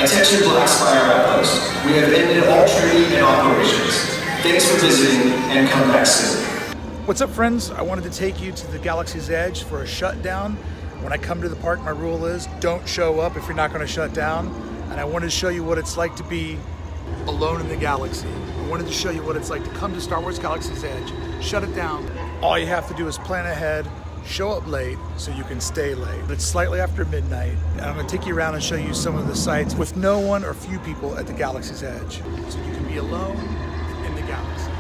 Attention Black Spire Outpost. We have ended all training and operations. Thanks for visiting and come back soon. What's up, friends? I wanted to take you to the Galaxy's Edge for a shutdown. When I come to the park, my rule is don't show up if you're not going to shut down. And I wanted to show you what it's like to be alone in the galaxy. I wanted to show you what it's like to come to Star Wars Galaxy's Edge, shut it down. All you have to do is plan ahead, show up late so you can stay late. It's slightly after midnight, and I'm going to take you around and show you some of the sites with no one or few people at the Galaxy's Edge, so you can be alone in the galaxy.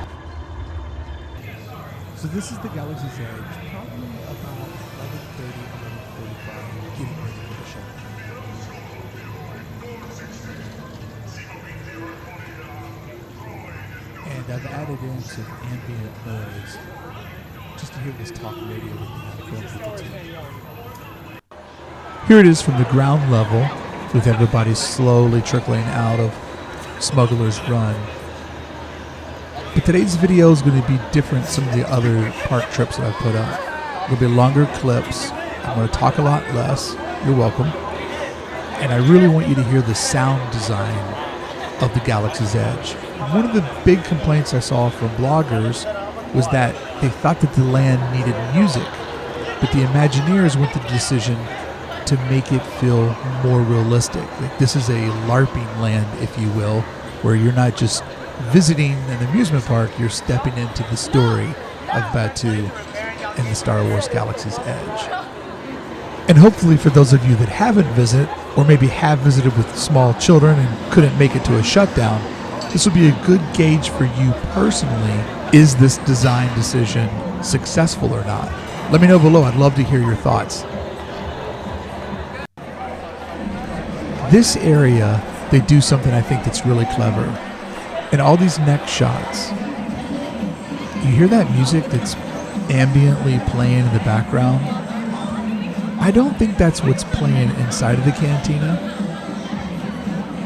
So this is the Galaxy's Edge, probably about 11:30, 11:45, getting ready for the show. And I've added in some ambient noise just to hear this talk radio with the Here it is from the ground level, with everybody slowly trickling out of Smuggler's Run. But today's video is going to be different from some of the other park trips that I've put up. There'll be longer clips. I'm going to talk a lot less. You're welcome. And I really want you to hear the sound design of the Galaxy's Edge. One of the big complaints I saw from bloggers was that they thought that the land needed music, but the Imagineers went to the decision to make it feel more realistic. Like this is a LARPing land, if you will, where you're not just visiting an amusement park, you're stepping into the story of Batuu and the Star Wars Galaxy's Edge. And hopefully for those of you that haven't visited, or maybe have visited with small children and couldn't make it to a shutdown, this will be a good gauge for you personally. Is this design decision successful or not? Let me know below. I'd love to hear your thoughts. This area, they do something I think that's really clever. In all these neck shots, you hear that music that's ambiently playing in the background? I don't think that's what's playing inside of the cantina,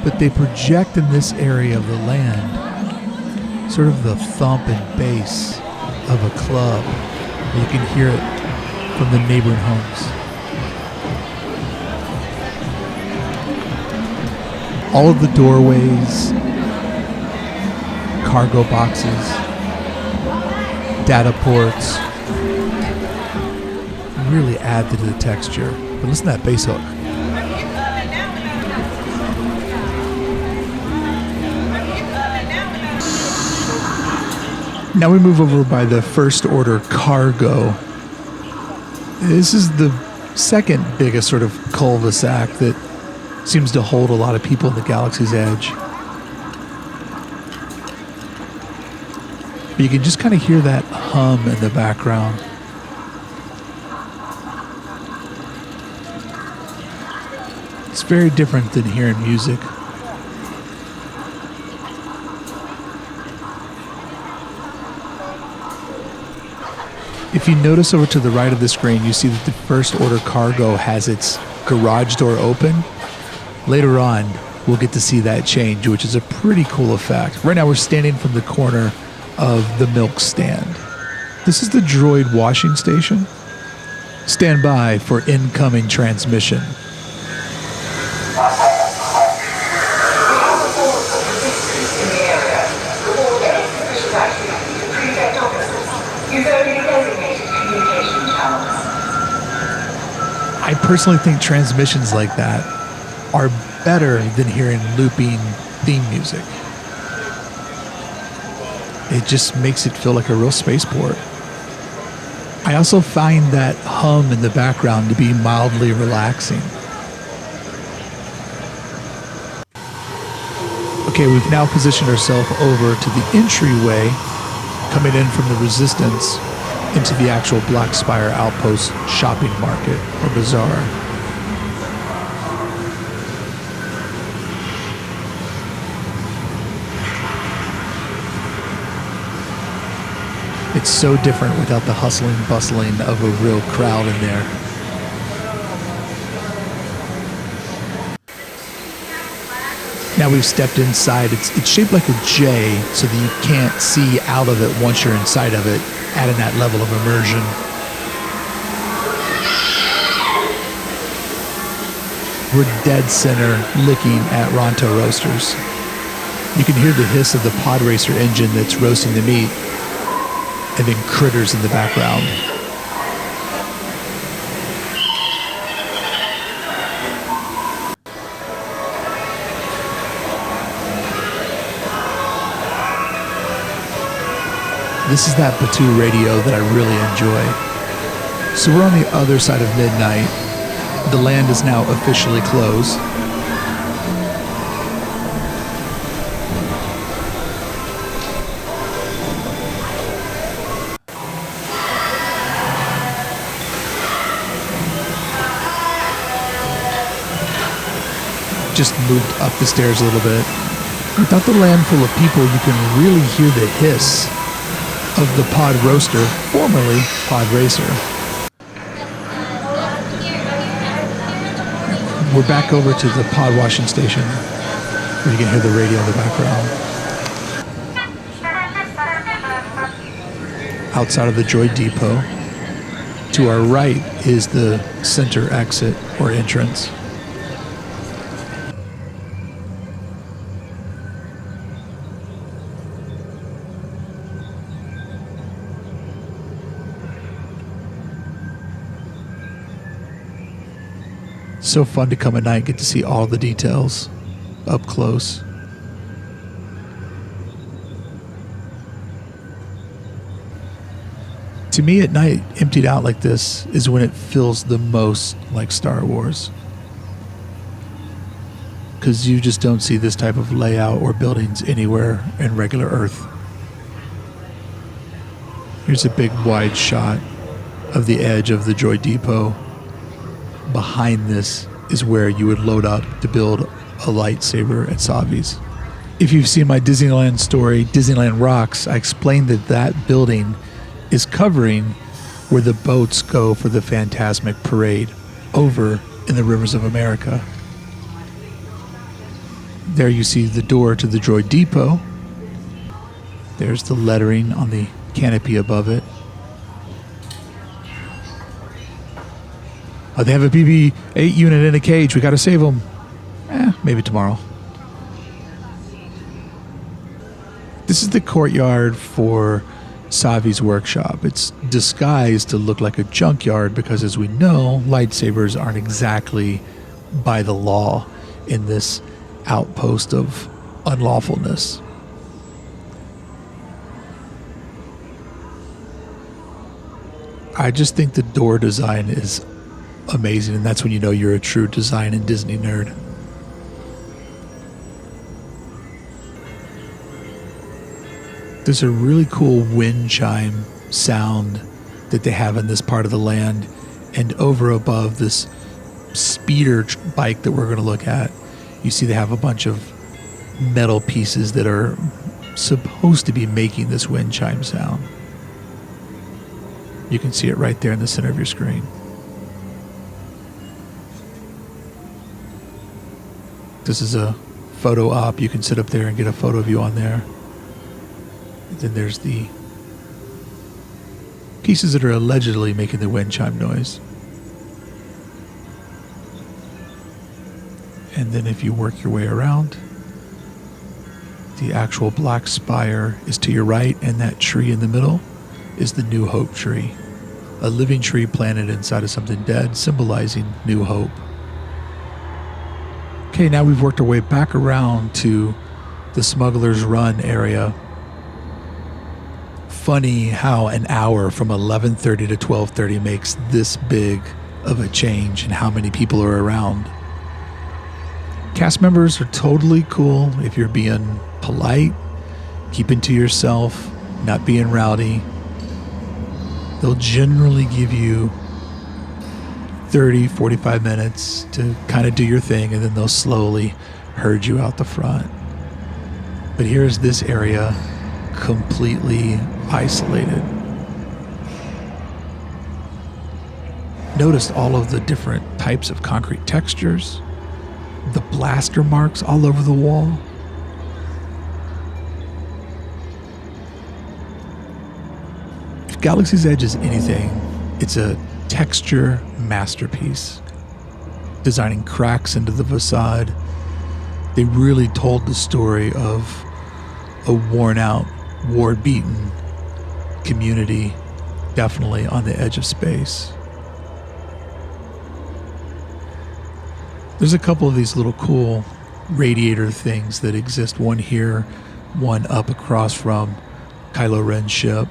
but they project in this area of the land sort of the thump and bass of a club. You can hear it from the neighboring homes. All of the doorways, cargo boxes, data ports really add to the texture. But listen to that bass hook. Now we move over by the First Order cargo. This is the second biggest sort of cul-de-sac that seems to hold a lot of people in the Galaxy's Edge. But you can just kind of hear that hum in the background. It's very different than hearing music. If you notice over to the right of the screen, you see that the First Order cargo has its garage door open. Later on, we'll get to see that change, which is a pretty cool effect. Right now, we're standing from the corner of the milk stand. This is the droid washing station. Stand by for incoming transmission. I personally think transmissions like that are better than hearing looping theme music. It just makes it feel like a real spaceport. I also find that hum in the background to be mildly relaxing. Okay, we've now positioned ourselves over to the entryway, coming in from the Resistance into the actual Black Spire Outpost shopping market or bazaar. It's so different without the hustling, bustling of a real crowd in there. Now we've stepped inside. It's shaped like a J so that you can't see out of it once you're inside of it, adding that level of immersion. We're dead center looking at Ronto Roasters. You can hear the hiss of the pod racer engine that's roasting the meat, and then critters in the background. This is that Batuu radio that I really enjoy. So we're on the other side of midnight. The land is now officially closed. Just moved up the stairs a little bit. Without the land full of people, you can really hear the hiss of the pod roaster, formerly pod racer. We're back over to the pod washing station, where you can hear the radio in the background. Outside of the Droid Depot, to our right is the center exit or entrance. So fun to come at night, get to see all the details up close. To me, at night, emptied out like this is when it feels the most like Star Wars. Because you just don't see this type of layout or buildings anywhere in regular Earth. Here's a big wide shot of the edge of the Droid Depot. Behind this is where you would load up to build a lightsaber at Savi's. If you've seen my Disneyland story, Disneyland Rocks, I explained that that building is covering where the boats go for the Phantasmic Parade over in the rivers of America. There you see the door to the Droid Depot. There's the lettering on the canopy above it. Oh, they have a BB-8 unit in a cage. We got to save them. Maybe tomorrow. This is the courtyard for Savi's workshop. It's disguised to look like a junkyard because, as we know, lightsabers aren't exactly by the law in this outpost of unlawfulness. I just think the door design is amazing, and that's when you know you're a true design and Disney nerd. There's a really cool wind chime sound that they have in this part of the land, and over above this speeder bike that we're going to look at, you see they have a bunch of metal pieces that are supposed to be making this wind chime sound. You can see it right there in the center of your screen. This is a photo op. You can sit up there and get a photo of you on there. And then there's the pieces that are allegedly making the wind chime noise. And then if you work your way around, the actual black spire is to your right, and that tree in the middle is the New Hope tree. A living tree planted inside of something dead, symbolizing New Hope. Okay, now we've worked our way back around to the Smuggler's Run area. Funny how an hour from 11:30 to 12:30 makes this big of a change in how many people are around. Cast members are totally cool if you're being polite, keeping to yourself, not being rowdy. They'll generally give you 30, 45 minutes to kind of do your thing, and then they'll slowly herd you out the front. But here's this area completely isolated. Notice all of the different types of concrete textures, the blaster marks all over the wall. If Galaxy's Edge is anything, it's a texture masterpiece. designing cracks into the facade. They really told the story of a worn out, war-beaten community, definitely on the edge of space. There's a couple of these little cool radiator things that exist. One here, one up across from Kylo Ren's ship.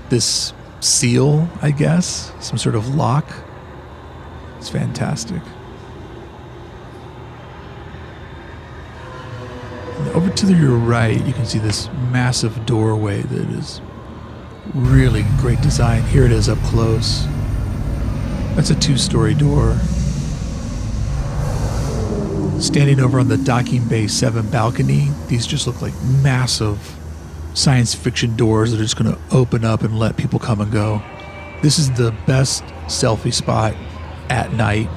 This seal, I guess, some sort of lock. It's fantastic. And over to your right, you can see this massive doorway that is really great design. Here it is up close. That's a 2-story door. Standing over on the docking bay 7 balcony, these just look like massive science fiction doors that are just going to open up and let people come and go. This is the best selfie spot at night.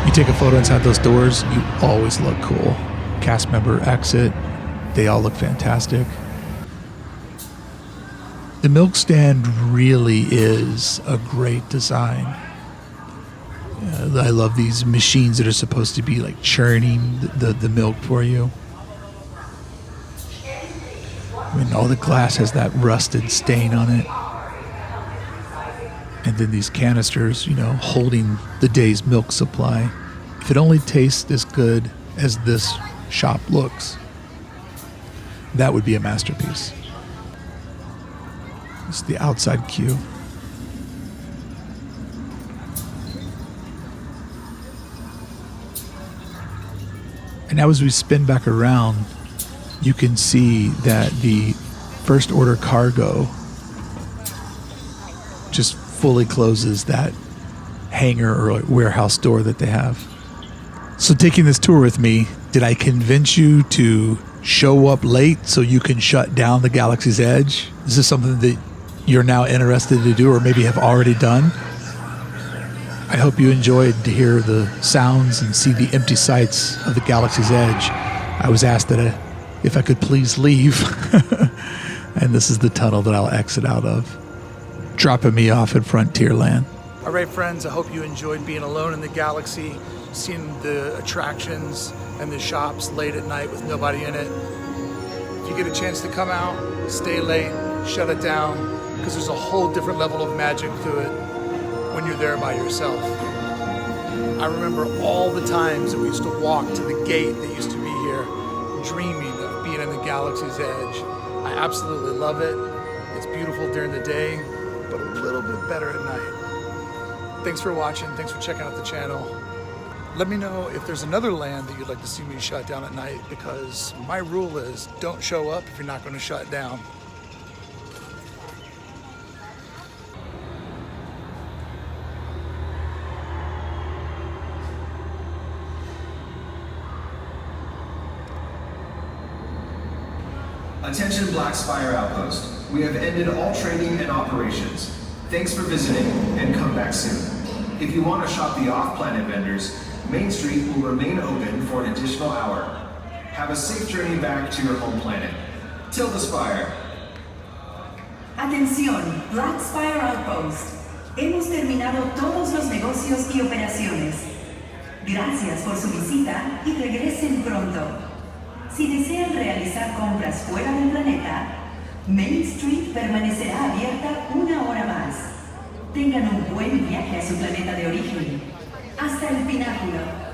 You take a photo inside those doors, you always look cool. Cast member exit, they all look fantastic. The milk stand really is a great design. I love these machines that are supposed to be like churning the milk for you. I mean, all the glass has that rusted stain on it. And then these canisters, holding the day's milk supply. If it only tastes as good as this shop looks, that would be a masterpiece. It's the outside queue. And now as we spin back around, you can see that the First Order cargo just fully closes that hangar or warehouse door that they have. So taking this tour with me, did I convince you to show up late so you can shut down the Galaxy's Edge? Is this something that you're now interested to do or maybe have already done? I hope you enjoyed to hear the sounds and see the empty sights of the Galaxy's Edge. I was asked that if I could please leave, and this is the tunnel that I'll exit out of, dropping me off at Frontierland. All right, friends, I hope you enjoyed being alone in the galaxy, seeing the attractions and the shops late at night with nobody in it. If you get a chance to come out, stay late, shut it down, because there's a whole different level of magic to it when you're there by yourself. I remember all the times that we used to walk to the gate that used to be here, dreaming of being in the Galaxy's Edge. I absolutely love it. It's beautiful during the day, but a little bit better at night. Thanks for watching. Thanks for checking out the channel. Let me know if there's another land that you'd like to see me shut down at night, because my rule is don't show up if you're not going to shut down. Attention Black Spire Outpost. We have ended all trading and operations. Thanks for visiting and come back soon. If you want to shop the off-planet vendors, Main Street will remain open for an additional hour. Have a safe journey back to your home planet. Till the Spire. Atención, Black Spire Outpost. Hemos terminado todos los negocios y operaciones. Gracias por su visita y regresen pronto. Si desean realizar compras fuera del planeta, Main Street permanecerá abierta una hora más. Tengan un buen viaje a su planeta de origen. Hasta el pináculo.